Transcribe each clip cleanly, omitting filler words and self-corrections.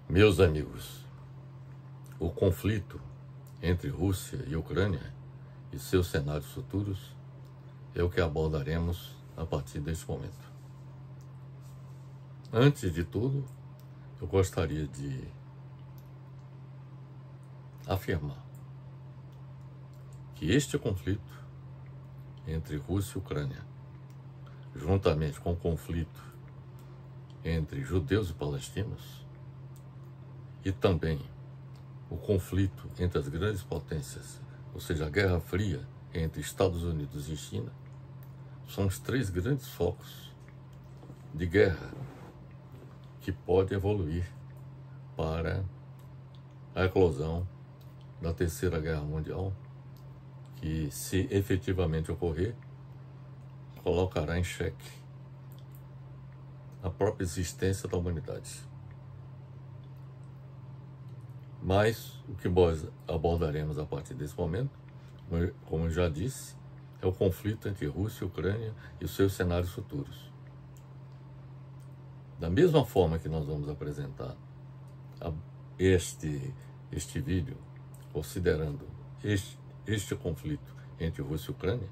Meus amigos, o conflito entre Rússia e Ucrânia e seus cenários futuros é o que abordaremos a partir deste momento. Antes de tudo, eu gostaria de afirmar que este conflito entre Rússia e Ucrânia, juntamente com o conflito entre judeus e palestinos, e também o conflito entre as grandes potências, ou seja, a Guerra Fria entre Estados Unidos e China, são os três grandes focos de guerra que pode evoluir para a eclosão da Terceira Guerra Mundial, que, se efetivamente ocorrer, colocará em xeque a própria existência da humanidade. Mas o que nós abordaremos a partir desse momento, como eu já disse, é o conflito entre Rússia e Ucrânia e os seus cenários futuros. Da mesma forma que nós vamos apresentar este vídeo, considerando este conflito entre Rússia e Ucrânia,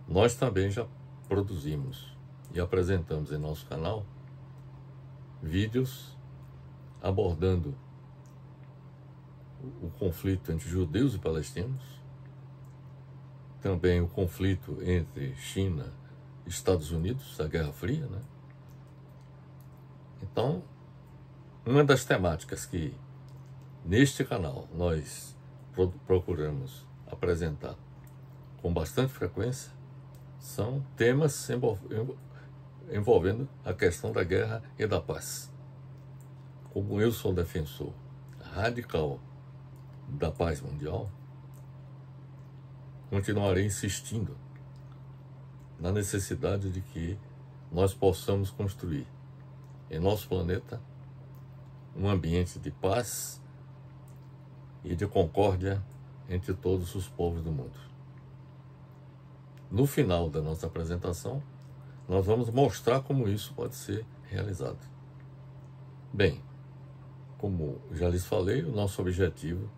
nós também já produzimos e apresentamos em nosso canal vídeos abordando o conflito entre judeus e palestinos, também o conflito entre China e Estados Unidos, a Guerra Fria, né? Então, uma das temáticas que neste canal nós procuramos apresentar com bastante frequência são temas envolvendo a questão da guerra e da paz. Como eu sou defensor radical da paz mundial, continuarei insistindo na necessidade de que nós possamos construir em nosso planeta um ambiente de paz e de concórdia entre todos os povos do mundo. No final da nossa apresentação, nós vamos mostrar como isso pode ser realizado. Bem, como já lhes falei, o nosso objetivo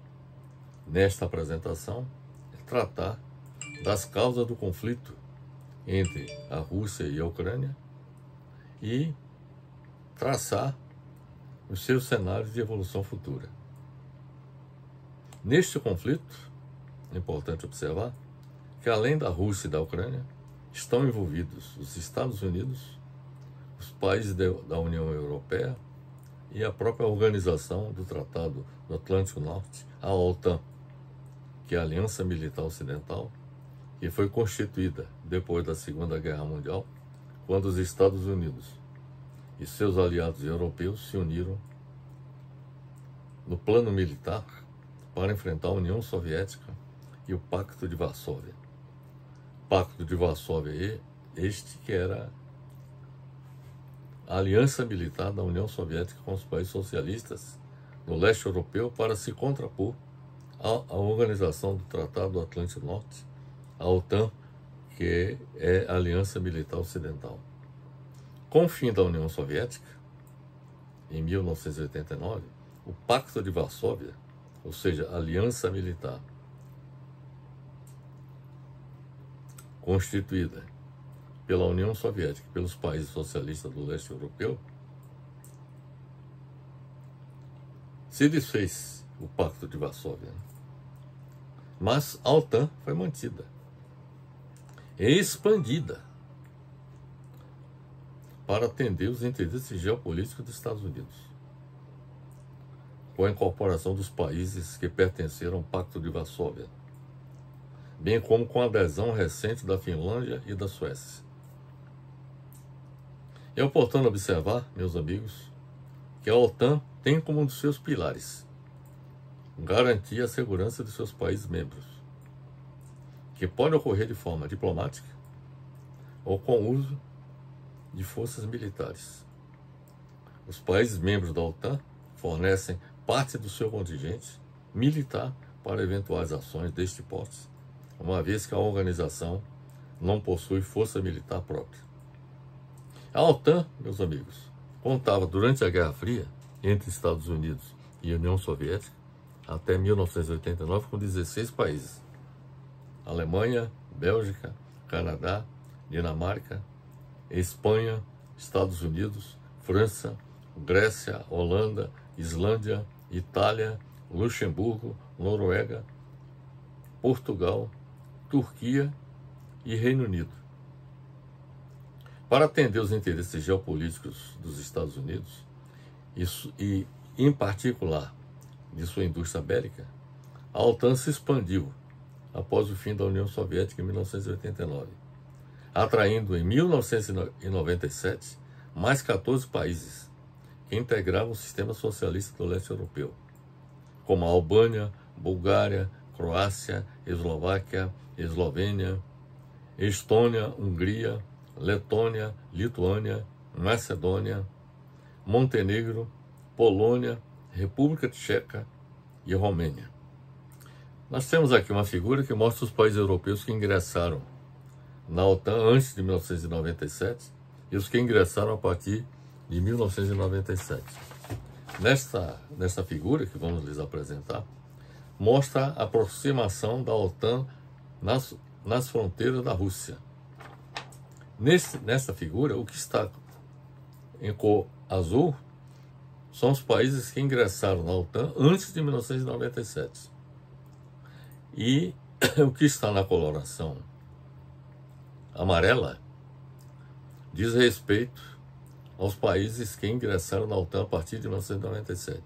nesta apresentação é tratar das causas do conflito entre a Rússia e a Ucrânia e traçar os seus cenários de evolução futura. Neste conflito, é importante observar que, além da Rússia e da Ucrânia, estão envolvidos os Estados Unidos, os países da União Europeia e a própria organização do Tratado do Atlântico Norte, a OTAN, que é a Aliança Militar Ocidental, que foi constituída depois da Segunda Guerra Mundial, quando os Estados Unidos e seus aliados europeus se uniram no plano militar para enfrentar a União Soviética e o Pacto de Varsóvia. Pacto de Varsóvia este que era a aliança militar da União Soviética com os países socialistas no leste europeu para se contrapor à organização do Tratado do Atlântico Norte, a OTAN, que é a Aliança Militar Ocidental. Com o fim da União Soviética, em 1989, o Pacto de Varsóvia, ou seja, a Aliança Militar, constituída pela União Soviética e pelos países socialistas do leste europeu, se desfez o Pacto de Varsóvia. Mas a OTAN foi mantida e expandida para atender os interesses geopolíticos dos Estados Unidos, com a incorporação dos países que pertenceram ao Pacto de Varsóvia, bem como com a adesão recente da Finlândia e da Suécia. É oportuno observar, meus amigos, que a OTAN tem como um dos seus pilares garantir a segurança de seus países membros, que pode ocorrer de forma diplomática ou com uso de forças militares. Os países membros da OTAN fornecem parte do seu contingente militar para eventuais ações deste porte, uma vez que a organização não possui força militar própria. A OTAN, meus amigos, contava durante a Guerra Fria entre Estados Unidos e União Soviética, até 1989, com 16 países: Alemanha, Bélgica, Canadá, Dinamarca, Espanha, Estados Unidos, França, Grécia, Holanda, Islândia, Itália, Luxemburgo, Noruega, Portugal, Turquia e Reino Unido. Para atender os interesses geopolíticos dos Estados Unidos, e em particular de sua indústria bélica, a OTAN se expandiu após o fim da União Soviética em 1989, atraindo em 1997 mais 14 países que integravam o sistema socialista do leste europeu, como a Albânia, Bulgária, Croácia, Eslováquia, Eslovênia, Estônia, Hungria, Letônia, Lituânia, Macedônia, Montenegro, Polônia, República Tcheca e Romênia. Nós temos aqui uma figura que mostra os países europeus que ingressaram na OTAN antes de 1997 e os que ingressaram a partir de 1997. Nesta figura que vamos lhes apresentar, mostra a aproximação da OTAN nas fronteiras da Rússia. Nesta figura, o que está em cor azul são os países que ingressaram na OTAN antes de 1997. E o que está na coloração amarela diz respeito aos países que ingressaram na OTAN a partir de 1997.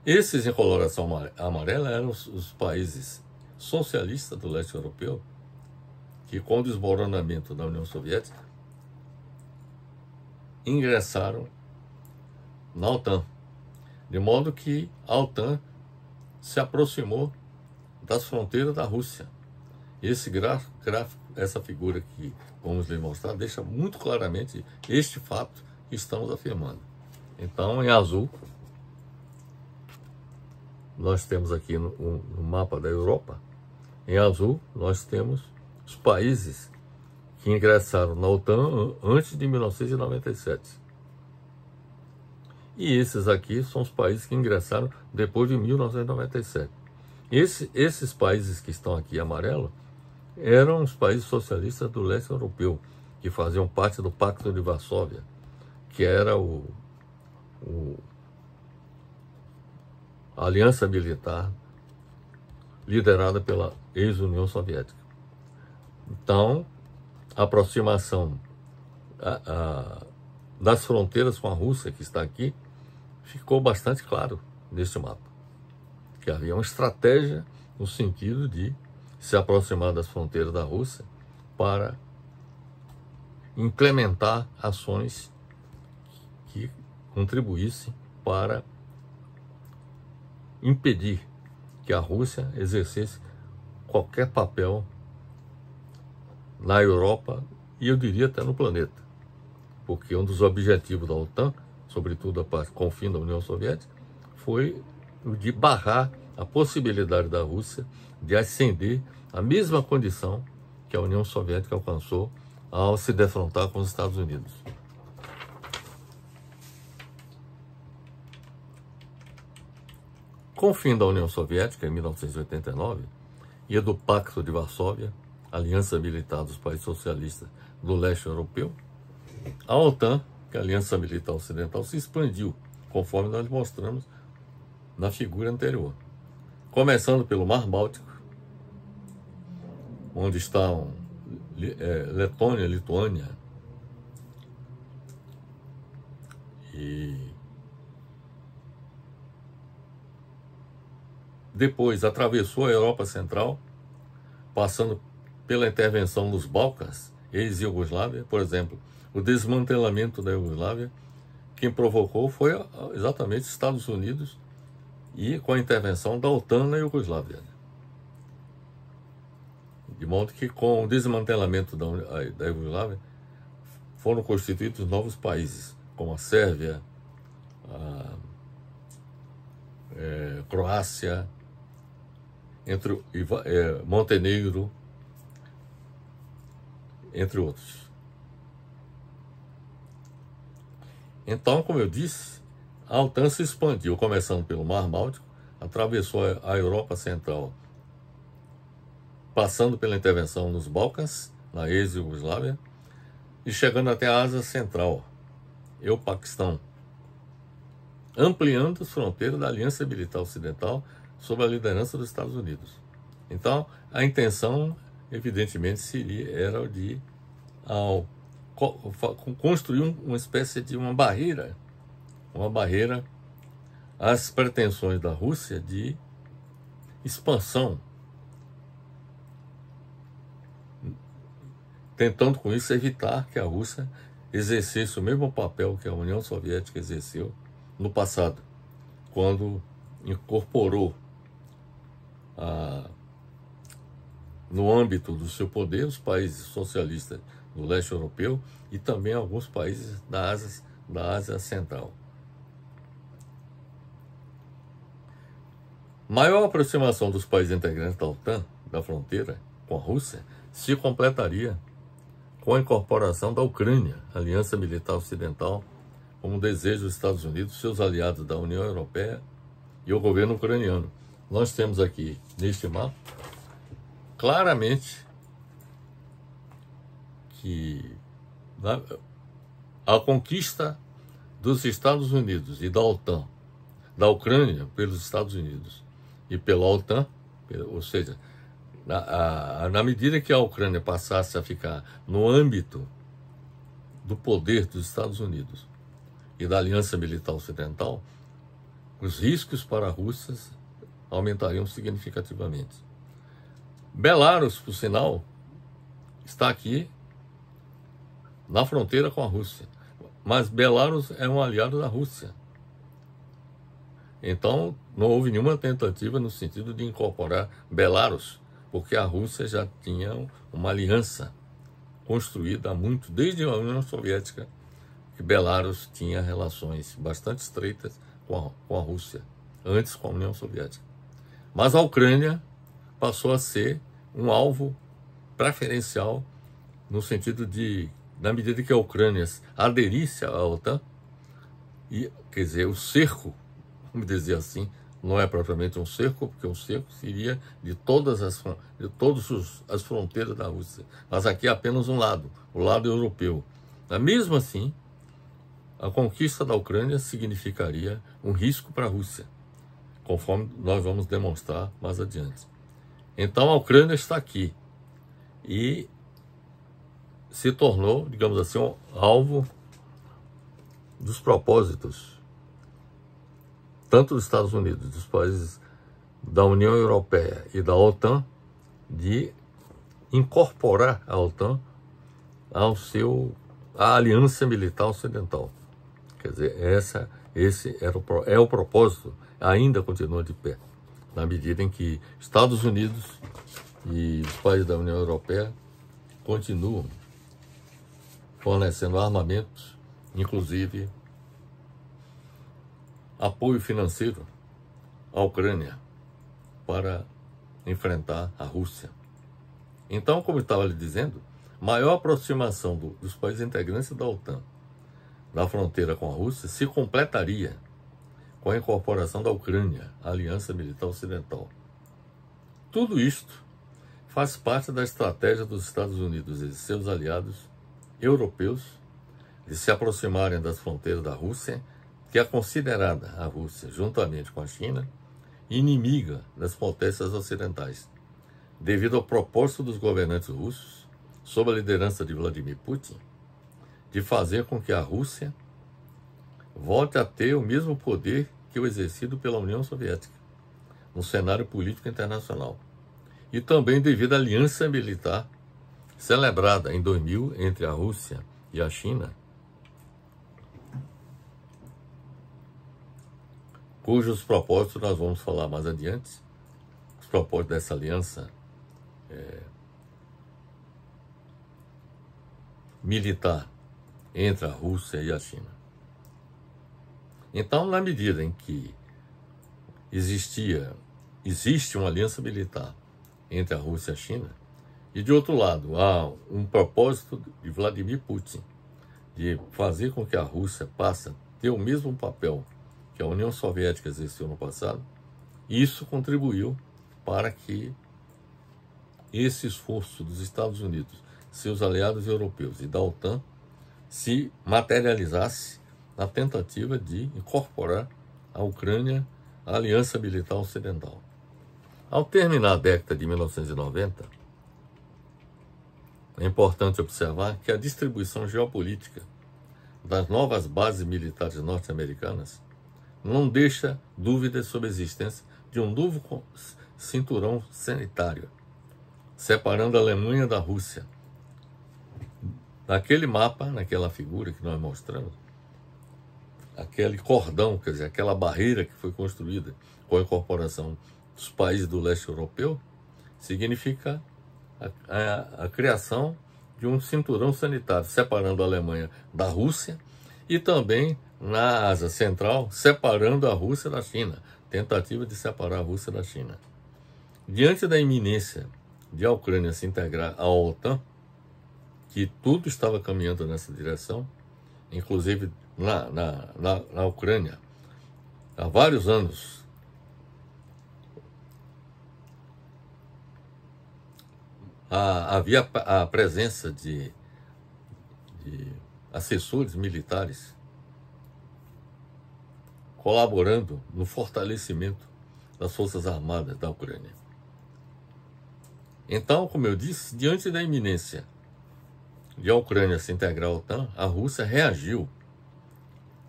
Esses em coloração amarela eram os países socialistas do leste europeu que, com o desmoronamento da União Soviética, ingressaram na OTAN, de modo que a OTAN se aproximou das fronteiras da Rússia. Esse gráfico, essa figura que vamos lhe mostrar, deixa muito claramente este fato que estamos afirmando. Então, em azul, nós temos aqui no mapa da Europa, em azul, nós temos os países que ingressaram na OTAN antes de 1997. E esses aqui são os países que ingressaram depois de 1997. Esses países que estão aqui amarelo eram os países socialistas do leste europeu, que faziam parte do Pacto de Varsóvia, que era a aliança militar liderada pela ex-União Soviética. Então, a aproximação das fronteiras com a Rússia, que está aqui, ficou bastante claro neste mapa, que havia uma estratégia no sentido de se aproximar das fronteiras da Rússia para implementar ações que contribuíssem para impedir que a Rússia exercesse qualquer papel na Europa e eu diria até no planeta, porque um dos objetivos da OTAN, sobretudo com o fim da União Soviética, foi o de barrar a possibilidade da Rússia de ascender à mesma condição que a União Soviética alcançou ao se defrontar com os Estados Unidos. Com o fim da União Soviética, em 1989, e do Pacto de Varsóvia, aliança militar dos países socialistas do leste europeu, a OTAN, que é a Aliança Militar Ocidental, se expandiu, conforme nós mostramos na figura anterior. Começando pelo Mar Báltico, onde estão Letônia, Lituânia e depois atravessou a Europa Central, passando pela intervenção nos Balcãs, ex-Iugoslávia, por exemplo, o desmantelamento da Iugoslávia, quem provocou foi exatamente os Estados Unidos e com a intervenção da OTAN na Iugoslávia. De modo que com o desmantelamento da Iugoslávia foram constituídos novos países, como a Sérvia, a Croácia, Montenegro, entre outros. Então, como eu disse, a OTAN se expandiu, começando pelo Mar Báltico, atravessou a Europa Central, passando pela intervenção nos Balcãs, na ex-Iugoslávia, e chegando até a Ásia Central e o Paquistão, ampliando as fronteiras da Aliança Militar Ocidental sob a liderança dos Estados Unidos. Então, a intenção, evidentemente, era de construir uma espécie de uma barreira às pretensões da Rússia de expansão, tentando com isso evitar que a Rússia exercesse o mesmo papel que a União Soviética exerceu no passado, quando incorporou no âmbito do seu poder os países socialistas do leste europeu e também alguns países da Ásia Central. Maior aproximação dos países integrantes da OTAN, da fronteira com a Rússia, se completaria com a incorporação da Ucrânia, à Aliança Militar Ocidental, como desejo dos Estados Unidos, seus aliados da União Europeia e o governo ucraniano. Nós temos aqui, neste mapa, claramente que a conquista dos Estados Unidos e da OTAN, da Ucrânia pelos Estados Unidos e pela OTAN, ou seja, na medida que a Ucrânia passasse a ficar no âmbito do poder dos Estados Unidos e da Aliança Militar Ocidental, os riscos para a Rússia aumentariam significativamente. Belarus, por sinal, está aqui na fronteira com a Rússia, mas Belarus é um aliado da Rússia. Então, não houve nenhuma tentativa no sentido de incorporar Belarus, porque a Rússia já tinha uma aliança construída há muito, desde a União Soviética, que Belarus tinha relações bastante estreitas com a Rússia, antes com a União Soviética. Mas a Ucrânia passou a ser um alvo preferencial no sentido de, na medida que a Ucrânia aderisse à OTAN, e, quer dizer, o cerco, vamos dizer assim, não é propriamente um cerco, porque um cerco seria de todas as fronteiras da Rússia. Mas aqui é apenas um lado, o lado europeu. Mas mesmo assim, a conquista da Ucrânia significaria um risco para a Rússia, conforme nós vamos demonstrar mais adiante. Então a Ucrânia está aqui e se tornou, digamos assim, um alvo dos propósitos tanto dos Estados Unidos, dos países da União Europeia e da OTAN, de incorporar a OTAN à Aliança Militar Ocidental. Quer dizer, esse é o propósito, ainda continua de pé, na medida em que Estados Unidos e os países da União Europeia continuam fornecendo armamentos, inclusive apoio financeiro à Ucrânia para enfrentar a Rússia. Então, como eu estava lhe dizendo, maior aproximação dos países integrantes da OTAN na fronteira com a Rússia se completaria com a incorporação da Ucrânia à Aliança Militar Ocidental. Tudo isto faz parte da estratégia dos Estados Unidos e de seus aliados europeus de se aproximarem das fronteiras da Rússia, que é considerada a Rússia, juntamente com a China, inimiga das potências ocidentais, devido ao propósito dos governantes russos, sob a liderança de Vladimir Putin, de fazer com que a Rússia volte a ter o mesmo poder que o exercido pela União Soviética no cenário político internacional, e também devido à aliança militar celebrada em 2000 entre a Rússia e a China, cujos propósitos nós vamos falar mais adiante, os propósitos dessa aliança militar entre a Rússia e a China. Então, na medida em que existe uma aliança militar entre a Rússia e a China, e de outro lado há um propósito de Vladimir Putin de fazer com que a Rússia passe a ter o mesmo papel que a União Soviética exerceu no passado, isso contribuiu para que esse esforço dos Estados Unidos, seus aliados europeus e da OTAN se materializasse na tentativa de incorporar a Ucrânia à Aliança Militar Ocidental. Ao terminar a década de 1990, é importante observar que a distribuição geopolítica das novas bases militares norte-americanas não deixa dúvidas sobre a existência de um novo cinturão sanitário, separando a Alemanha da Rússia. Naquele mapa, naquela figura que nós mostramos, aquele cordão, quer dizer, aquela barreira que foi construída com a incorporação dos países do leste europeu, significa a criação de um cinturão sanitário, separando a Alemanha da Rússia e também, na asa central, separando a Rússia da China, tentativa de separar a Rússia da China. Diante da iminência de a Ucrânia se integrar à OTAN, que tudo estava caminhando nessa direção, inclusive na Ucrânia, há vários anos, havia a presença de assessores militares colaborando no fortalecimento das Forças Armadas da Ucrânia. Então, como eu disse, diante da iminência de a Ucrânia se integrar à OTAN, a Rússia reagiu,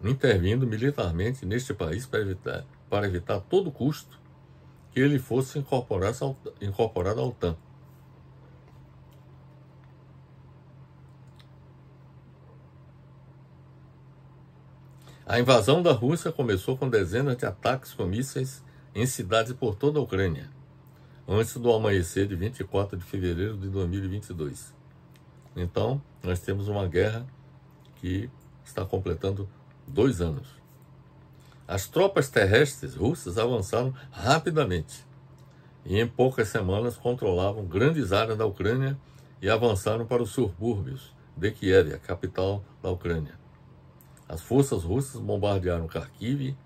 intervindo militarmente neste país para evitar a todo custo que ele fosse incorporado à OTAN. A invasão da Rússia começou com dezenas de ataques com mísseis em cidades por toda a Ucrânia, antes do amanhecer de 24 de fevereiro de 2022. Então, nós temos uma guerra que está completando 2 anos. As tropas terrestres russas avançaram rapidamente e em poucas semanas controlavam grandes áreas da Ucrânia e avançaram para os subúrbios de Kiev, a capital da Ucrânia. As forças russas bombardearam Kharkiv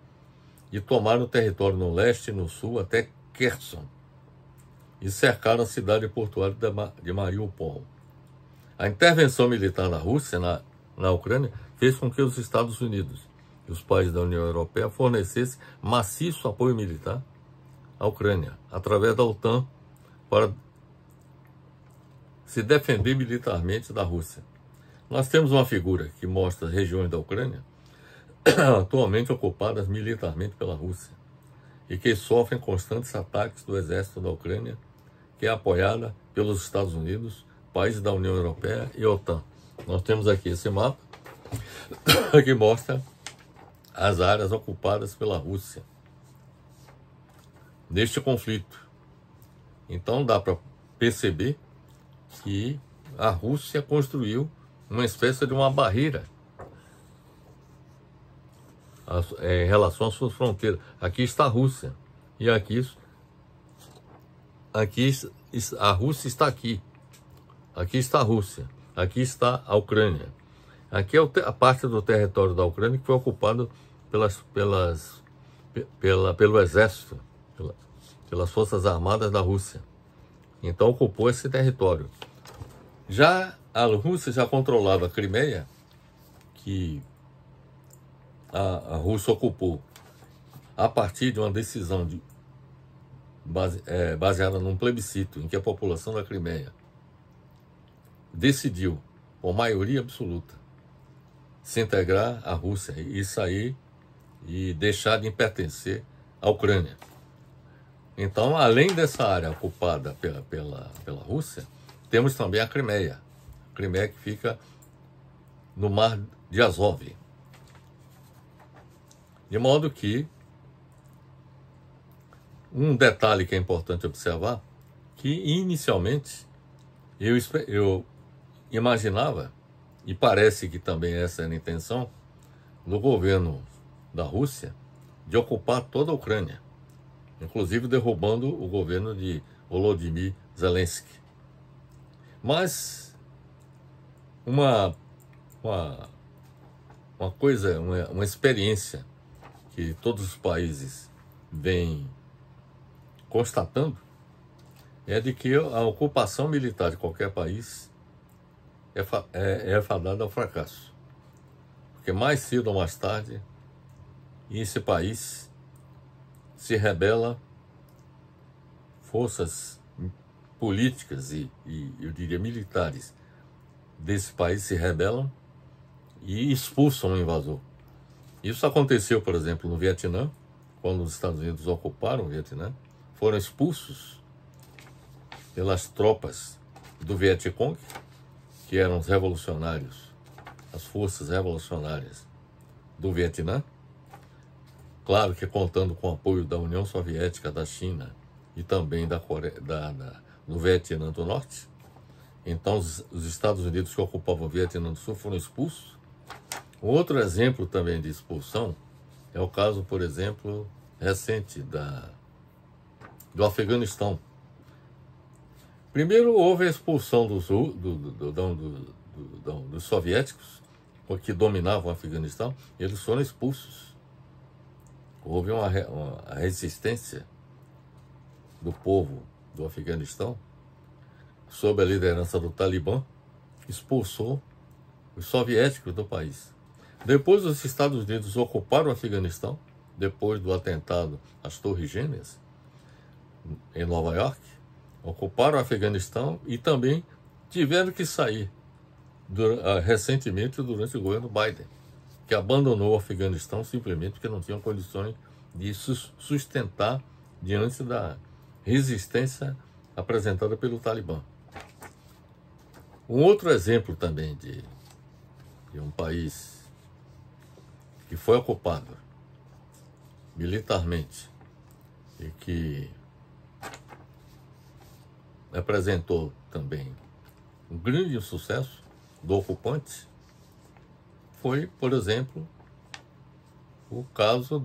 e tomaram o território no leste e no sul até Kherson e cercaram a cidade portuária de Mariupol. A intervenção militar da Rússia na Ucrânia fez com que os Estados Unidos e os países da União Europeia fornecessem maciço apoio militar à Ucrânia, através da OTAN, para se defender militarmente da Rússia. Nós temos uma figura que mostra as regiões da Ucrânia atualmente ocupadas militarmente pela Rússia e que sofrem constantes ataques do exército da Ucrânia, que é apoiada pelos Estados Unidos, países da União Europeia e OTAN. Nós temos aqui esse mapa que mostra as áreas ocupadas pela Rússia neste conflito. Então dá para perceber que a Rússia construiu uma espécie de uma barreira em relação às suas fronteiras. Aqui está a Rússia e aqui a Rússia está aqui. Aqui está a Rússia, aqui está a Ucrânia. Aqui é a parte do território da Ucrânia que foi ocupado pelo exército, pelas forças armadas da Rússia. Então ocupou esse território. Já a Rússia já controlava a Crimeia, que a Rússia ocupou a partir de uma decisão baseada num plebiscito, em que a população da Crimeia decidiu, por maioria absoluta, se integrar à Rússia e sair e deixar de pertencer à Ucrânia. Então, além dessa área ocupada pela Rússia, temos também a Crimeia. A Crimeia que fica no mar de Azov. De modo que, um detalhe que é importante observar, que inicialmente eu imaginava, e parece que também essa era a intenção, do governo da Rússia, de ocupar toda a Ucrânia, inclusive derrubando o governo de Volodymyr Zelensky. Mas uma experiência que todos os países vêm constatando é de que a ocupação militar de qualquer país é fadada ao fracasso. Porque mais cedo ou mais tarde, esse país se rebela, forças políticas e eu diria militares desse país se rebelam e expulsam o invasor. Isso aconteceu, por exemplo, no Vietnã, quando os Estados Unidos ocuparam o Vietnã, foram expulsos pelas tropas do Vietcong, que eram os revolucionários, as forças revolucionárias do Vietnã, claro que contando com o apoio da União Soviética, da China e também do Vietnã do Norte. Então os Estados Unidos que ocupavam o Vietnã do Sul foram expulsos. Outro exemplo também de expulsão é o caso, por exemplo, recente do Afeganistão. Primeiro houve a expulsão dos soviéticos, que dominavam o Afeganistão, eles foram expulsos. Houve uma resistência do povo do Afeganistão, sob a liderança do Talibã, expulsou os soviéticos do país. Depois os Estados Unidos ocuparam o Afeganistão, depois do atentado às Torres Gêmeas, em Nova York, ocuparam o Afeganistão e também tiveram que sair recentemente durante o governo Biden, que abandonou o Afeganistão simplesmente porque não tinham condições de sustentar diante da resistência apresentada pelo Talibã. Um outro exemplo também de um país que foi ocupado militarmente e que apresentou também um grande sucesso do ocupante foi, por exemplo, o caso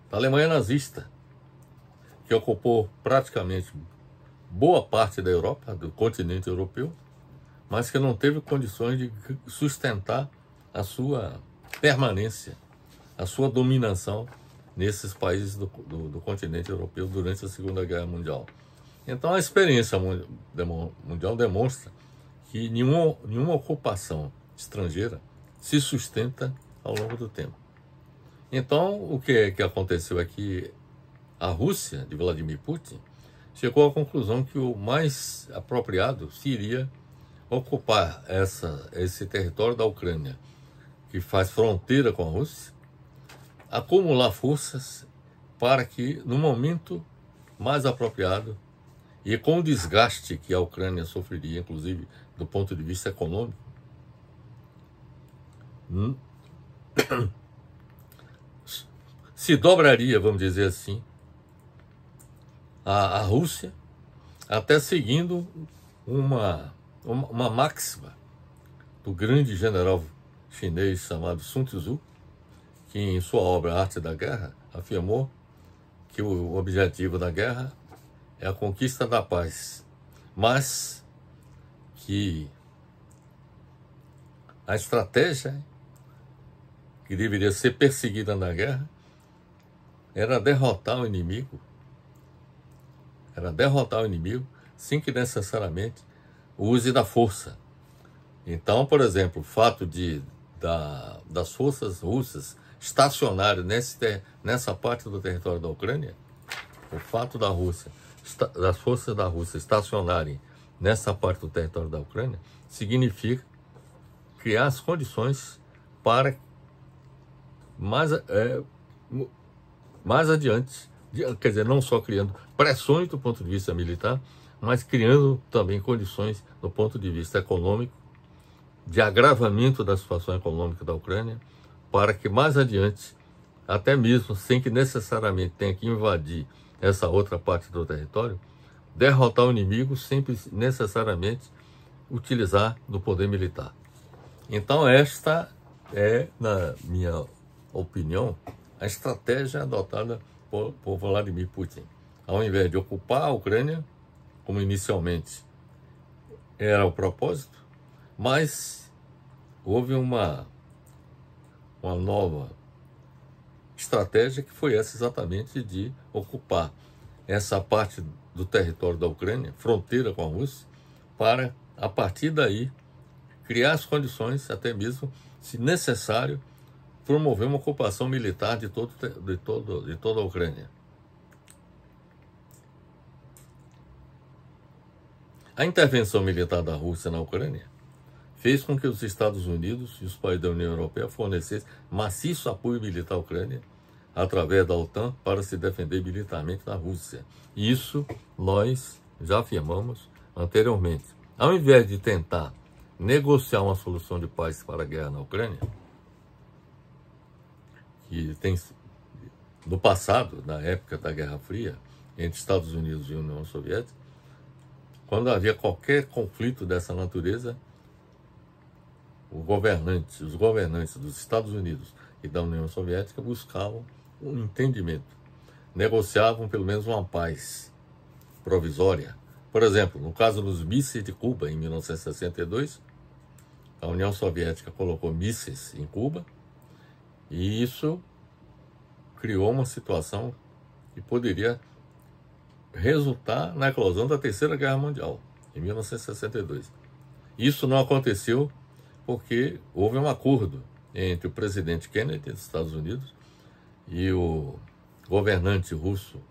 da Alemanha nazista, que ocupou praticamente boa parte da Europa, do continente europeu, mas que não teve condições de sustentar a sua permanência, a sua dominação nesses países do continente europeu durante a Segunda Guerra Mundial. Então a experiência mundial demonstra que nenhuma ocupação estrangeira se sustenta ao longo do tempo. Então o que aconteceu é que a Rússia, de Vladimir Putin, chegou à conclusão que o mais apropriado seria ocupar esse território da Ucrânia, que faz fronteira com a Rússia, acumular forças para que, no momento mais apropriado, e com o desgaste que a Ucrânia sofreria, inclusive do ponto de vista econômico, se dobraria, vamos dizer assim, a Rússia, até seguindo uma máxima do grande general chinês chamado Sun Tzu, que em sua obra Arte da Guerra afirmou que o objetivo da guerra é a conquista da paz, mas que a estratégia que deveria ser perseguida na guerra era derrotar o inimigo, sem que necessariamente use da força. Então, por exemplo, o fato das forças russas estacionarem nessa parte do território da Ucrânia, o fato das forças da Rússia estacionarem nessa parte do território da Ucrânia, significa criar as condições para mais adiante, quer dizer, não só criando pressões do ponto de vista militar, mas criando também condições do ponto de vista econômico, de agravamento da situação econômica da Ucrânia, para que mais adiante, até mesmo sem que necessariamente tenha que invadir essa outra parte do território, derrotar o inimigo sem necessariamente utilizar do poder militar. Então esta é, na minha opinião, a estratégia adotada por Vladimir Putin. Ao invés de ocupar a Ucrânia, como inicialmente era o propósito, mas houve uma nova estratégia, que foi essa exatamente, de ocupar essa parte do território da Ucrânia, fronteira com a Rússia, para, a partir daí, criar as condições, até mesmo, se necessário, promover uma ocupação militar de toda a Ucrânia. A intervenção militar da Rússia na Ucrânia fez com que os Estados Unidos e os países da União Europeia fornecessem maciço apoio militar à Ucrânia, através da OTAN, para se defender militarmente da Rússia. Isso nós já afirmamos anteriormente. Ao invés de tentar negociar uma solução de paz para a guerra na Ucrânia, que tem, no passado, na época da Guerra Fria, entre Estados Unidos e União Soviética, quando havia qualquer conflito dessa natureza, os governantes dos Estados Unidos e da União Soviética buscavam um entendimento, negociavam pelo menos uma paz provisória. Por exemplo, no caso dos mísseis de Cuba, em 1962, a União Soviética colocou mísseis em Cuba, e isso criou uma situação que poderia resultar na eclosão da Terceira Guerra Mundial, em 1962. Isso não aconteceu porque houve um acordo entre o presidente Kennedy dos Estados Unidos e o governante russo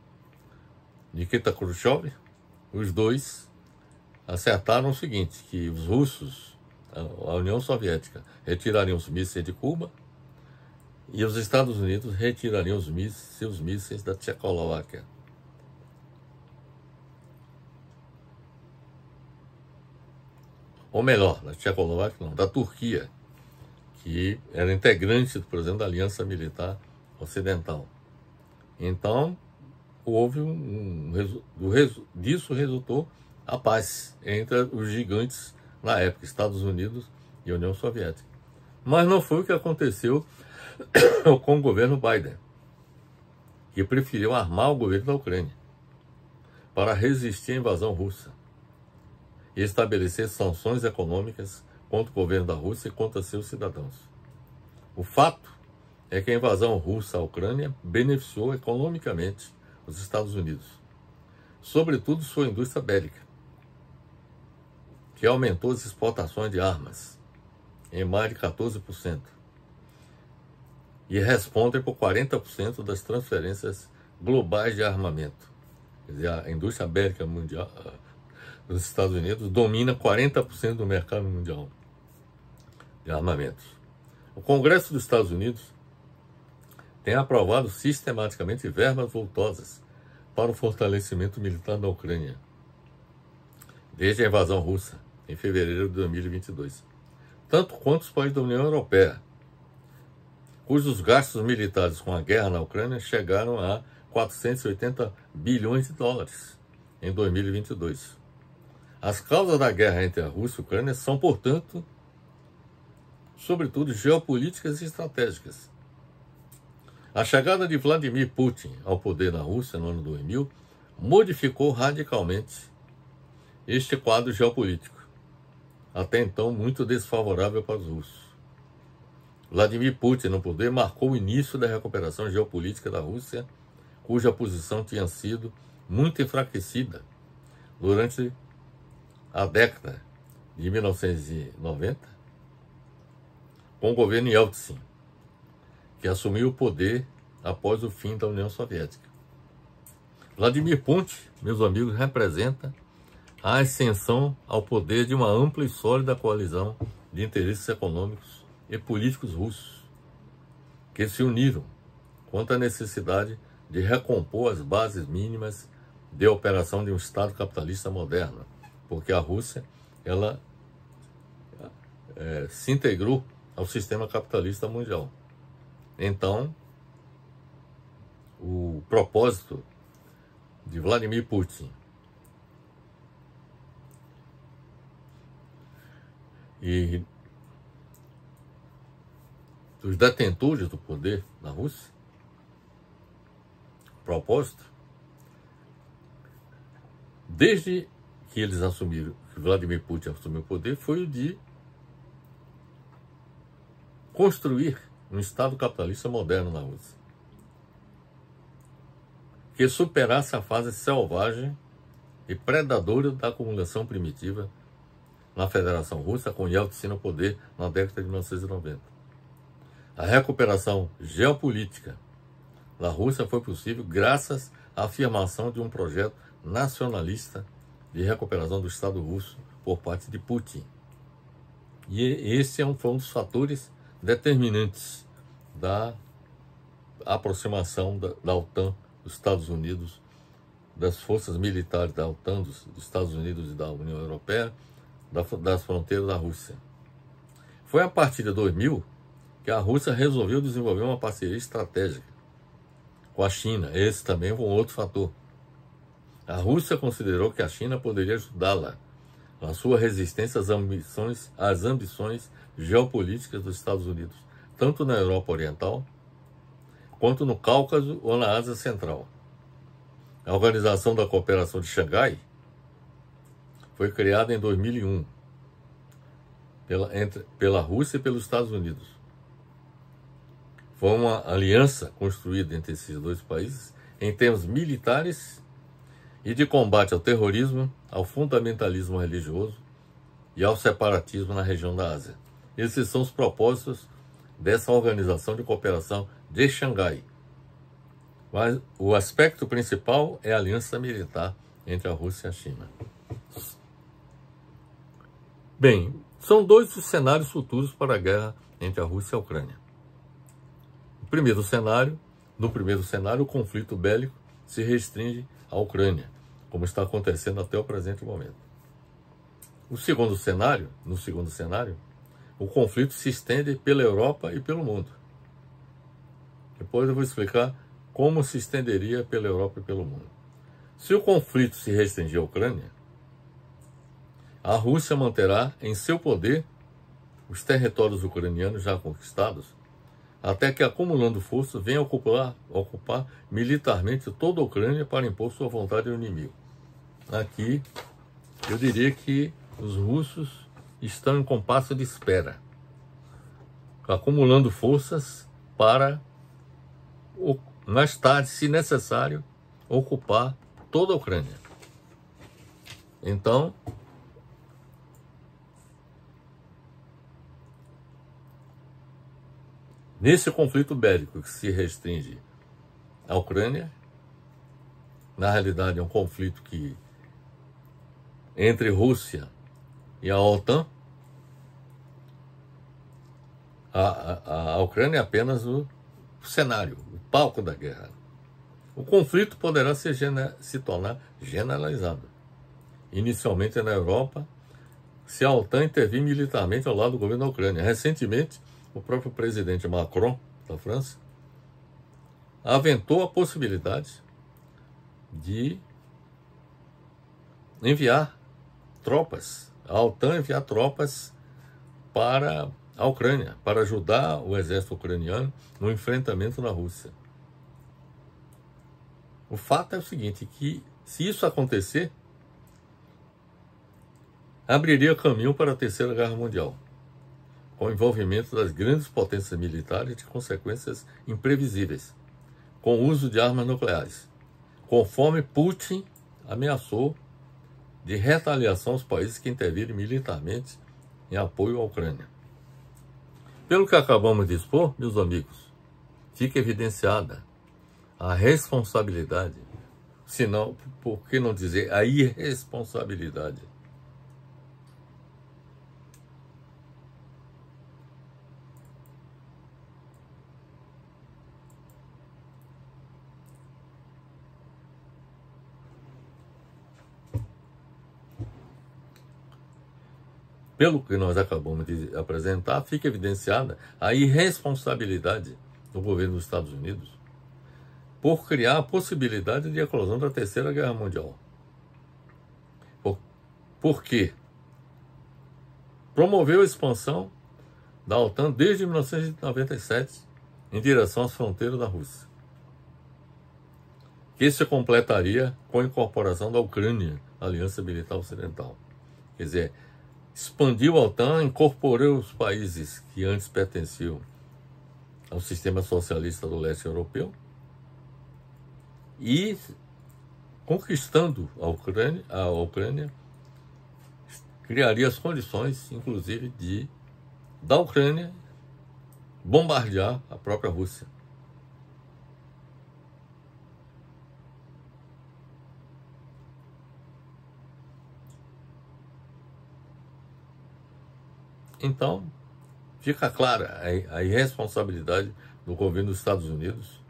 Nikita Khrushchev. Os dois acertaram o seguinte, que os russos, a União Soviética, retirariam os mísseis de Cuba e os Estados Unidos retirariam seus mísseis da Tchecoslováquia. Ou melhor, da Tchecoslováquia não, da Turquia, que era integrante, por exemplo, da Aliança Militar Ocidental. Então, houve disso resultou a paz entre os gigantes na época, Estados Unidos e União Soviética. Mas não foi o que aconteceu com o governo Biden, que preferiu armar o governo da Ucrânia para resistir à invasão russa e estabelecer sanções econômicas contra o governo da Rússia e contra seus cidadãos. O fato é que a invasão russa à Ucrânia beneficiou economicamente os Estados Unidos, sobretudo sua indústria bélica, que aumentou as exportações de armas em mais de 14% e respondem por 40% das transferências globais de armamento. Quer dizer, a indústria bélica mundial dos Estados Unidos domina 40% do mercado mundial de armamentos. O Congresso dos Estados Unidos tem aprovado sistematicamente verbas voltosas para o fortalecimento militar da Ucrânia, desde a invasão russa, em fevereiro de 2022, tanto quanto os países da União Europeia, cujos gastos militares com a guerra na Ucrânia chegaram a 480 bilhões de dólares em 2022. As causas da guerra entre a Rússia e a Ucrânia são, portanto, sobretudo geopolíticas e estratégicas. A chegada de Vladimir Putin ao poder na Rússia no ano 2000 modificou radicalmente este quadro geopolítico, até então muito desfavorável para os russos. Vladimir Putin no poder marcou o início da recuperação geopolítica da Rússia, cuja posição tinha sido muito enfraquecida durante a década de 1990, com o governo Yeltsin, que assumiu o poder após o fim da União Soviética. Vladimir Putin, meus amigos, representa a ascensão ao poder de uma ampla e sólida coalizão de interesses econômicos e políticos russos, que se uniram contra a necessidade de recompor as bases mínimas de operação de um Estado capitalista moderno, porque a Rússia ela se integrou ao sistema capitalista mundial. Então, o propósito de Vladimir Putin e dos detentores do poder na Rússia, propósito, desde que eles assumiram, que Vladimir Putin assumiu o poder, foi o de construir um Estado capitalista moderno na Rússia, que superasse a fase selvagem e predadora da acumulação primitiva na Federação Russa, com Yeltsin no poder na década de 1990. A recuperação geopolítica da Rússia foi possível graças à afirmação de um projeto nacionalista de recuperação do Estado russo por parte de Putin. E esse foi um dos fatores determinantes da aproximação da OTAN, dos Estados Unidos, das forças militares da OTAN, dos Estados Unidos e da União Europeia, das fronteiras da Rússia. Foi a partir de 2000 que a Rússia resolveu desenvolver uma parceria estratégica com a China. Esse também foi um outro fator. A Rússia considerou que a China poderia ajudá-la na sua resistência às ambições geopolíticas dos Estados Unidos, tanto na Europa Oriental, quanto no Cáucaso ou na Ásia Central. A Organização da Cooperação de Xangai foi criada em 2001 pela Rússia e pelos Estados Unidos. Foi uma aliança construída entre esses dois países em termos militares e de combate ao terrorismo, ao fundamentalismo religioso e ao separatismo na região da Ásia. Esses são os propósitos dessa Organização de Cooperação de Xangai. Mas o aspecto principal é a aliança militar entre a Rússia e a China. Bem, são dois os cenários futuros para a guerra entre a Rússia e a Ucrânia. No primeiro cenário, o conflito bélico se restringe à Ucrânia, como está acontecendo até o presente momento. No segundo cenário, o conflito se estende pela Europa e pelo mundo. Depois eu vou explicar como se estenderia pela Europa e pelo mundo. Se o conflito se restringir à Ucrânia, a Rússia manterá em seu poder os territórios ucranianos já conquistados, até que, acumulando forças, venha ocupar militarmente toda a Ucrânia para impor sua vontade ao inimigo. Aqui, eu diria que os russos estão em compasso de espera, acumulando forças para, mais tarde, se necessário, ocupar toda a Ucrânia. Então, nesse conflito bélico que se restringe à Ucrânia, na realidade é um conflito que entre Rússia e a OTAN, a Ucrânia é apenas o cenário, o palco da guerra. O conflito poderá se tornar generalizado. Inicialmente na Europa, se a OTAN intervir militarmente ao lado do governo da Ucrânia. Recentemente, o próprio presidente Macron, da França, aventou a possibilidade de enviar tropas, a OTAN enviar tropas para a Ucrânia, para ajudar o exército ucraniano no enfrentamento na Rússia. O fato é o seguinte, que se isso acontecer, abriria caminho para a Terceira Guerra Mundial, com o envolvimento das grandes potências militares de consequências imprevisíveis, com o uso de armas nucleares, conforme Putin ameaçou de retaliação aos países que intervirem militarmente em apoio à Ucrânia. Pelo que acabamos de expor, meus amigos, fica evidenciada a responsabilidade, se não, por que não dizer a irresponsabilidade pelo que nós acabamos de apresentar, fica evidenciada a irresponsabilidade do governo dos Estados Unidos por criar a possibilidade de eclosão da Terceira Guerra Mundial. Por quê? Promoveu a expansão da OTAN desde 1997 em direção às fronteiras da Rússia, que se completaria com a incorporação da Ucrânia à Aliança Militar Ocidental. Quer dizer, expandiu a OTAN, incorporou os países que antes pertenciam ao sistema socialista do leste europeu e, conquistando a Ucrânia, criaria as condições, inclusive, da Ucrânia bombardear a própria Rússia. Então, fica clara a irresponsabilidade do governo dos Estados Unidos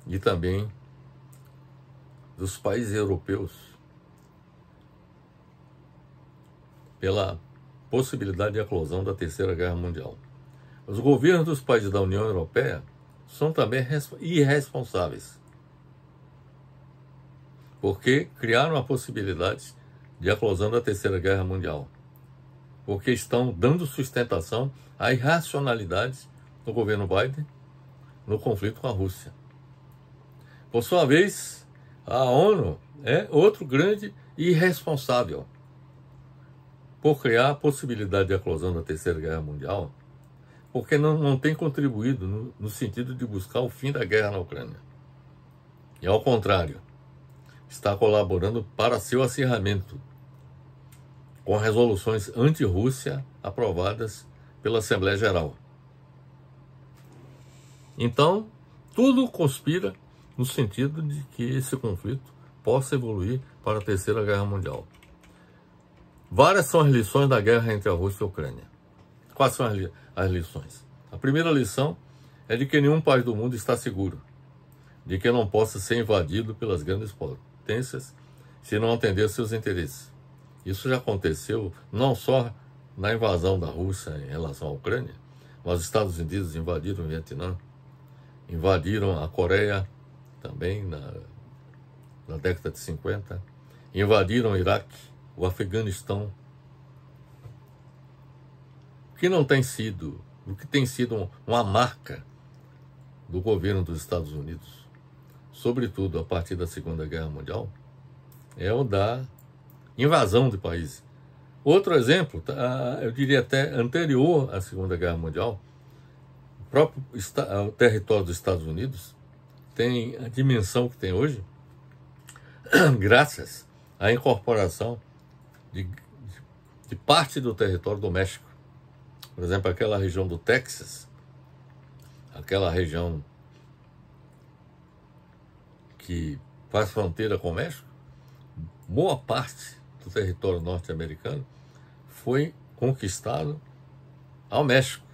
e também dos países europeus pela possibilidade de eclosão da Terceira Guerra Mundial. Os governos dos países da União Europeia são também irresponsáveis, porque criaram a possibilidade de eclosão da Terceira Guerra Mundial, porque estão dando sustentação à irracionalidade do governo Biden no conflito com a Rússia. Por sua vez, a ONU é outro grande irresponsável por criar a possibilidade de eclosão da Terceira Guerra Mundial, porque não tem contribuído no sentido de buscar o fim da guerra na Ucrânia. E, ao contrário, está colaborando para seu acirramento, com resoluções anti-Rússia aprovadas pela Assembleia Geral. Então, tudo conspira no sentido de que esse conflito possa evoluir para a Terceira Guerra Mundial. Várias são as lições da guerra entre a Rússia e a Ucrânia. Quais são as lições? A primeira lição é de que nenhum país do mundo está seguro, de que não possa ser invadido pelas grandes potências se não atender aos seus interesses. Isso já aconteceu não só na invasão da Rússia em relação à Ucrânia, mas os Estados Unidos invadiram o Vietnã, invadiram a Coreia também na década de 50, invadiram o Iraque, o Afeganistão, o que tem sido uma marca do governo dos Estados Unidos, sobretudo a partir da Segunda Guerra Mundial, é o da invasão de países. Outro exemplo, eu diria até anterior à Segunda Guerra Mundial, o território dos Estados Unidos tem a dimensão que tem hoje, graças à incorporação de parte do território do México. Por exemplo, aquela região do Texas, aquela região que faz fronteira com o México, boa parte do território norte-americano foi conquistado ao México.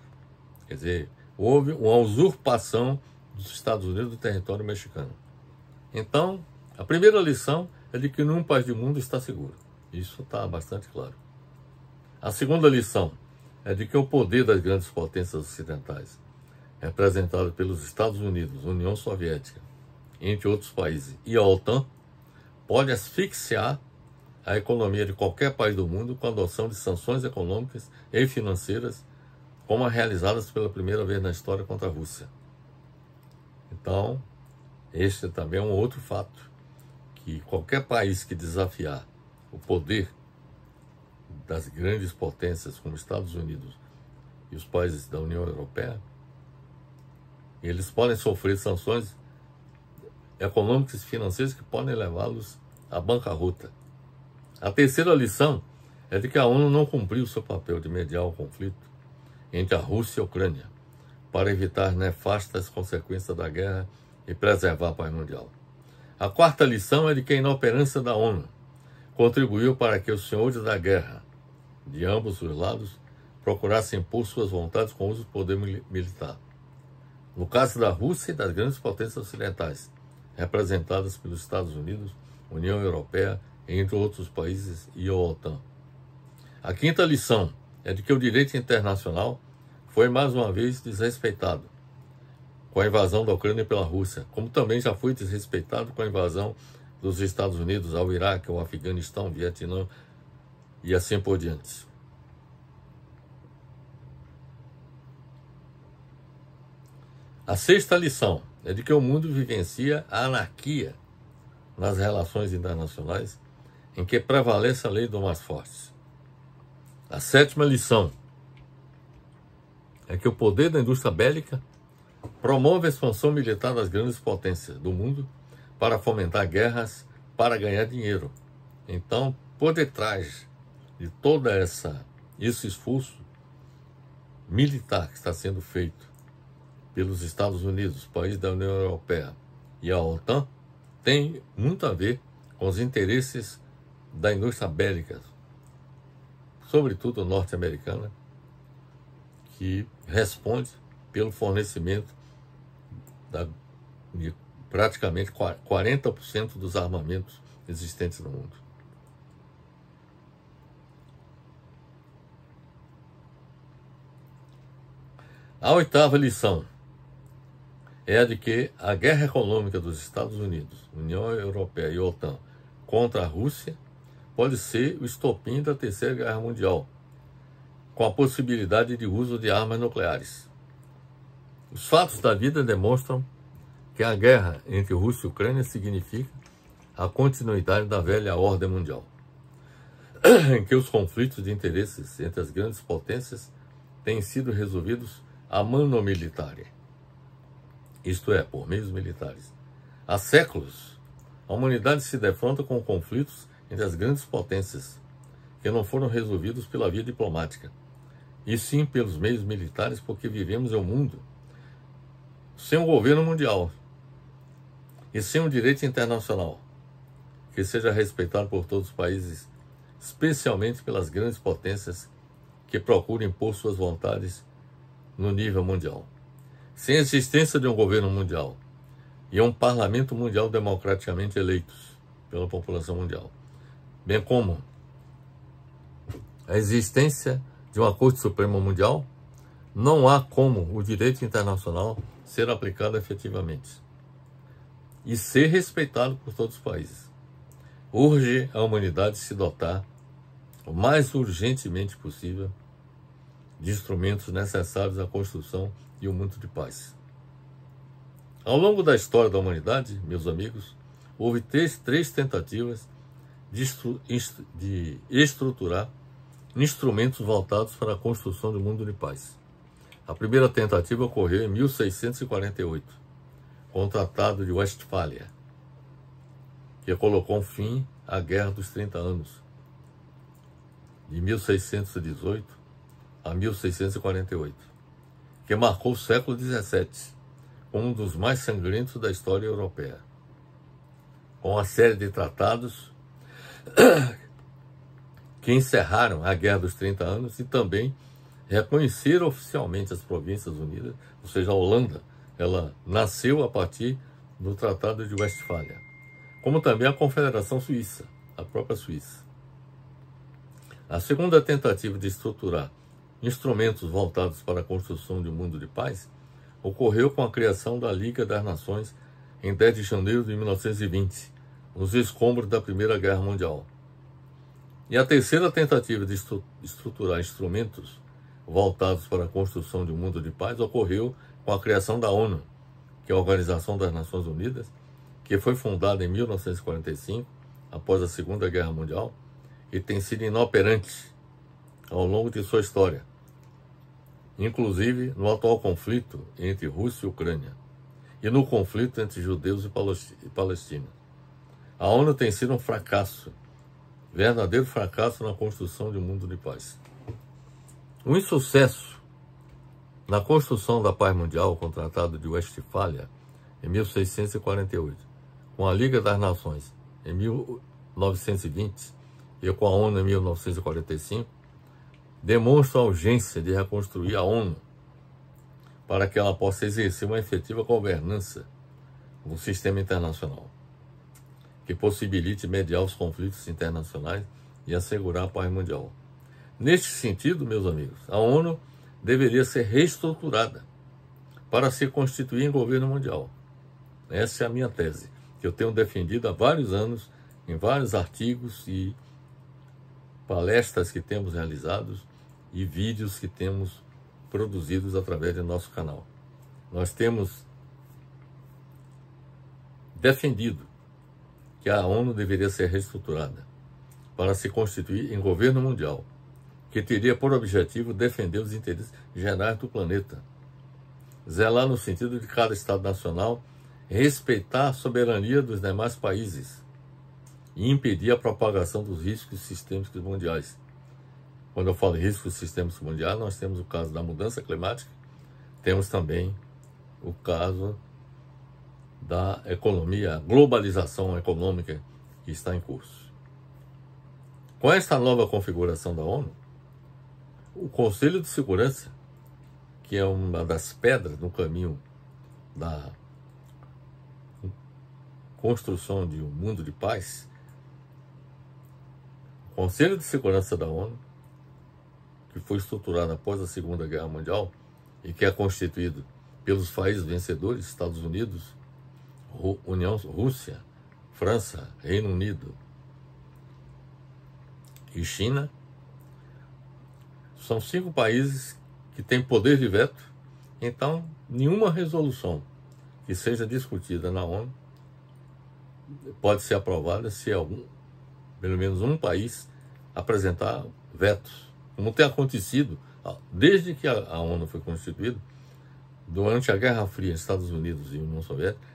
Quer dizer, houve uma usurpação dos Estados Unidos do território mexicano. Então, a primeira lição é de que nenhum país do mundo está seguro. Isso está bastante claro. A segunda lição é de que o poder das grandes potências ocidentais, representado pelos Estados Unidos, União Soviética, entre outros países, e a OTAN, pode asfixiar a economia de qualquer país do mundo com a adoção de sanções econômicas e financeiras, como as realizadas pela primeira vez na história contra a Rússia. Então, este também é um outro fato, que qualquer país que desafiar o poder das grandes potências como Estados Unidos e os países da União Europeia, eles podem sofrer sanções econômicas e financeiras que podem levá-los à bancarrota. A terceira lição é de que a ONU não cumpriu seu papel de mediar o conflito entre a Rússia e a Ucrânia para evitar nefastas consequências da guerra e preservar a paz mundial. A quarta lição é de que a inoperância da ONU contribuiu para que os senhores da guerra de ambos os lados procurassem impor suas vontades com o uso do poder militar. No caso da Rússia e das grandes potências ocidentais, representadas pelos Estados Unidos, União Europeia, entre outros países, e a OTAN. A quinta lição é de que o direito internacional foi mais uma vez desrespeitado com a invasão da Ucrânia pela Rússia, como também já foi desrespeitado com a invasão dos Estados Unidos ao Iraque, ao Afeganistão, ao Vietnã e assim por diante. A sexta lição é de que o mundo vivencia a anarquia nas relações internacionais, em que prevalece a lei do mais forte. A sétima lição é que o poder da indústria bélica promove a expansão militar das grandes potências do mundo para fomentar guerras para ganhar dinheiro. Então, por detrás de toda esse esforço militar que está sendo feito pelos Estados Unidos, países da União Europeia e a OTAN, tem muito a ver com os interesses da indústria bélica, sobretudo norte-americana, que responde pelo fornecimento de praticamente 40% dos armamentos existentes no mundo. A oitava lição é a de que a guerra econômica dos Estados Unidos, União Europeia e OTAN contra a Rússia pode ser o estopim da Terceira Guerra Mundial, com a possibilidade de uso de armas nucleares. Os fatos da vida demonstram que a guerra entre Rússia e Ucrânia significa a continuidade da velha ordem mundial, em que os conflitos de interesses entre as grandes potências têm sido resolvidos a mano militare, isto é, por meios militares. Há séculos, a humanidade se defronta com conflitos entre as grandes potências, que não foram resolvidos pela via diplomática, e sim pelos meios militares, porque vivemos em um mundo sem um governo mundial e sem um direito internacional que seja respeitado por todos os países, especialmente pelas grandes potências que procuram impor suas vontades no nível mundial. Sem a existência de um governo mundial e um parlamento mundial democraticamente eleitos pela população mundial, bem como a existência de uma Corte Suprema Mundial, não há como o direito internacional ser aplicado efetivamente e ser respeitado por todos os países. Urge a humanidade se dotar o mais urgentemente possível de instrumentos necessários à construção de um mundo de paz. Ao longo da história da humanidade, meus amigos, houve três tentativas de estruturar instrumentos voltados para a construção de um mundo de paz. A primeira tentativa ocorreu em 1648, com o Tratado de Westfália, que colocou um fim à Guerra dos 30 Anos, de 1618 a 1648, que marcou o século XVII como um dos mais sangrentos da história europeia, com uma série de tratados que encerraram a Guerra dos 30 Anos e também reconheceram oficialmente as Províncias Unidas, ou seja, a Holanda, ela nasceu a partir do Tratado de Westfália, como também a Confederação Suíça, a própria Suíça. A segunda tentativa de estruturar instrumentos voltados para a construção de um mundo de paz ocorreu com a criação da Liga das Nações em 10 de janeiro de 1920, nos escombros da Primeira Guerra Mundial. E a terceira tentativa de estruturar instrumentos voltados para a construção de um mundo de paz ocorreu com a criação da ONU, que é a Organização das Nações Unidas, que foi fundada em 1945, após a Segunda Guerra Mundial, e tem sido inoperante ao longo de sua história, inclusive no atual conflito entre Rússia e Ucrânia, e no conflito entre judeus e palestinos. A ONU tem sido um fracasso, verdadeiro fracasso na construção de um mundo de paz. Um insucesso na construção da paz mundial com o Tratado de Westfália, em 1648, com a Liga das Nações, em 1920, e com a ONU em 1945, demonstra a urgência de reconstruir a ONU para que ela possa exercer uma efetiva governança no sistema internacional, que possibilite mediar os conflitos internacionais e assegurar a paz mundial. Neste sentido, meus amigos, a ONU deveria ser reestruturada para se constituir em governo mundial. Essa é a minha tese, que eu tenho defendido há vários anos, em vários artigos e palestras que temos realizados e vídeos que temos produzidos através do nosso canal. Nós temos defendido que a ONU deveria ser reestruturada para se constituir em governo mundial que teria por objetivo defender os interesses gerais do planeta, zelar no sentido de cada Estado nacional respeitar a soberania dos demais países e impedir a propagação dos riscos sistêmicos mundiais. Quando eu falo em riscos sistêmicos mundiais, nós temos o caso da mudança climática, temos também o caso da economia, a globalização econômica que está em curso. Com esta nova configuração da ONU, o Conselho de Segurança, que é uma das pedras no caminho da construção de um mundo de paz, o Conselho de Segurança da ONU, que foi estruturado após a Segunda Guerra Mundial e que é constituído pelos países vencedores, Estados Unidos, Rússia, França, Reino Unido e China, são 5 países que têm poder de veto. Então, nenhuma resolução que seja discutida na ONU pode ser aprovada se pelo menos um país apresentar vetos, como tem acontecido desde que a ONU foi constituída. Durante a Guerra Fria, Estados Unidos e União Soviética,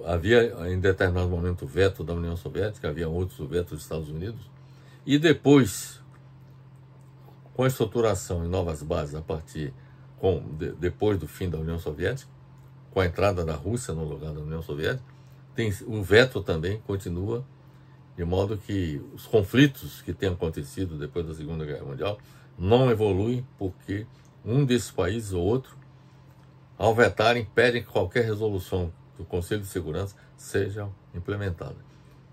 havia em determinado momento o veto da União Soviética, havia outros o veto dos Estados Unidos, e depois, com a estruturação em novas bases depois do fim da União Soviética, com a entrada da Rússia no lugar da União Soviética, o veto também continua, de modo que os conflitos que têm acontecido depois da Segunda Guerra Mundial não evoluem porque um desses países ou outro, ao vetarem, pedem que qualquer resolução do Conselho de Segurança seja implementada.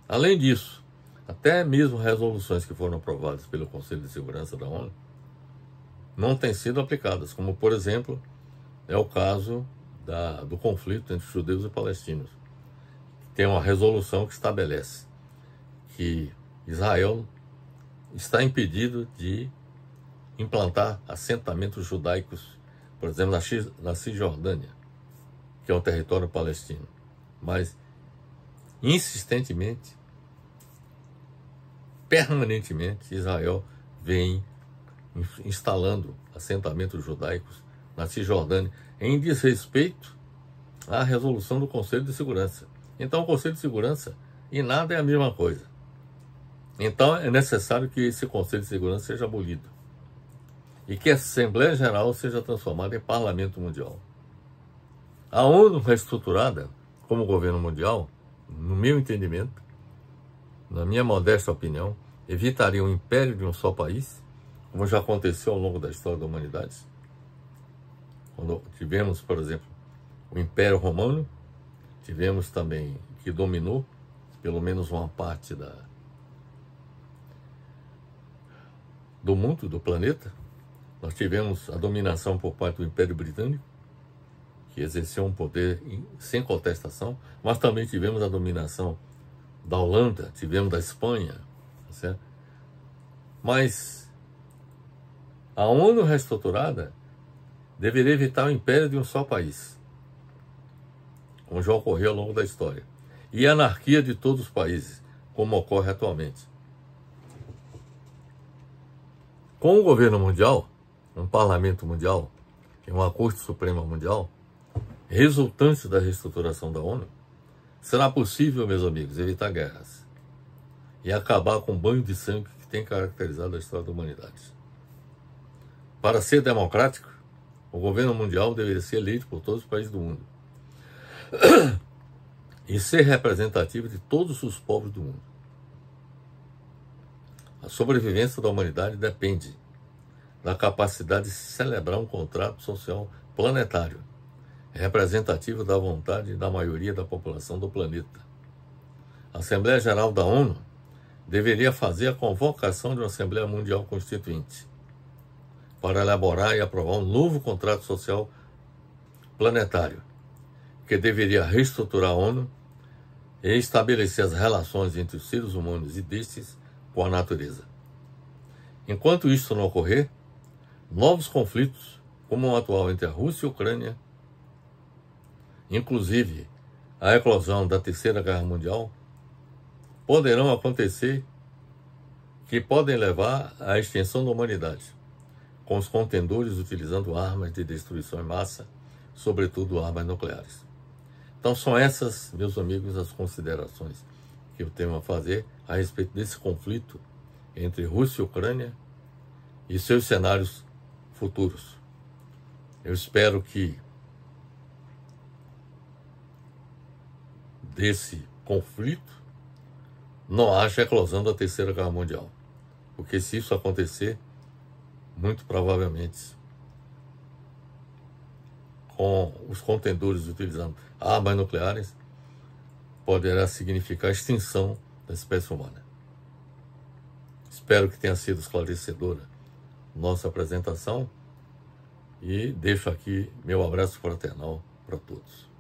Além disso, até mesmo resoluções que foram aprovadas pelo Conselho de Segurança da ONU não têm sido aplicadas, como, por exemplo, é o caso do conflito entre judeus e palestinos. Tem uma resolução que estabelece que Israel está impedido de implantar assentamentos judaicos, por exemplo, na Cisjordânia, que é um território palestino. Mas, insistentemente, permanentemente, Israel vem instalando assentamentos judaicos na Cisjordânia em desrespeito à resolução do Conselho de Segurança. Então, o Conselho de Segurança e nada é a mesma coisa. Então, é necessário que esse Conselho de Segurança seja abolido e que a Assembleia Geral seja transformada em Parlamento Mundial. A ONU reestruturada como governo mundial, no meu entendimento, na minha modesta opinião, evitaria o império de um só país, como já aconteceu ao longo da história da humanidade. Quando tivemos, por exemplo, o Império Romano, tivemos também que dominou pelo menos uma parte do mundo, do planeta. Nós tivemos a dominação por parte do Império Britânico, que exerceu um poder sem contestação, mas também tivemos a dominação da Holanda, tivemos da Espanha, certo? Mas a ONU reestruturada deveria evitar o império de um só país, como já ocorreu ao longo da história, e a anarquia de todos os países, como ocorre atualmente. Com o governo mundial, um parlamento mundial e uma Corte Suprema Mundial, resultantes da reestruturação da ONU, será possível, meus amigos, evitar guerras e acabar com o banho de sangue que tem caracterizado a história da humanidade. Para ser democrático, o governo mundial deveria ser eleito por todos os países do mundo e ser representativo de todos os povos do mundo. A sobrevivência da humanidade depende da capacidade de celebrar um contrato social planetário, representativo da vontade da maioria da população do planeta. A Assembleia Geral da ONU deveria fazer a convocação de uma Assembleia Mundial Constituinte para elaborar e aprovar um novo contrato social planetário, que deveria reestruturar a ONU e estabelecer as relações entre os seres humanos e destes com a natureza. Enquanto isso não ocorrer, novos conflitos, como o atual entre a Rússia e a Ucrânia, inclusive a eclosão da Terceira Guerra Mundial, poderão acontecer que podem levar à extinção da humanidade, com os contendores utilizando armas de destruição em massa, sobretudo armas nucleares. Então são essas, meus amigos, as considerações que eu tenho a fazer a respeito desse conflito entre Rússia e Ucrânia e seus cenários futuros. Eu espero que desse conflito não haja eclosão da Terceira Guerra Mundial, porque se isso acontecer, muito provavelmente, com os contendores utilizando armas nucleares, poderá significar a extinção da espécie humana. Espero que tenha sido esclarecedora nossa apresentação e deixo aqui meu abraço fraternal para todos.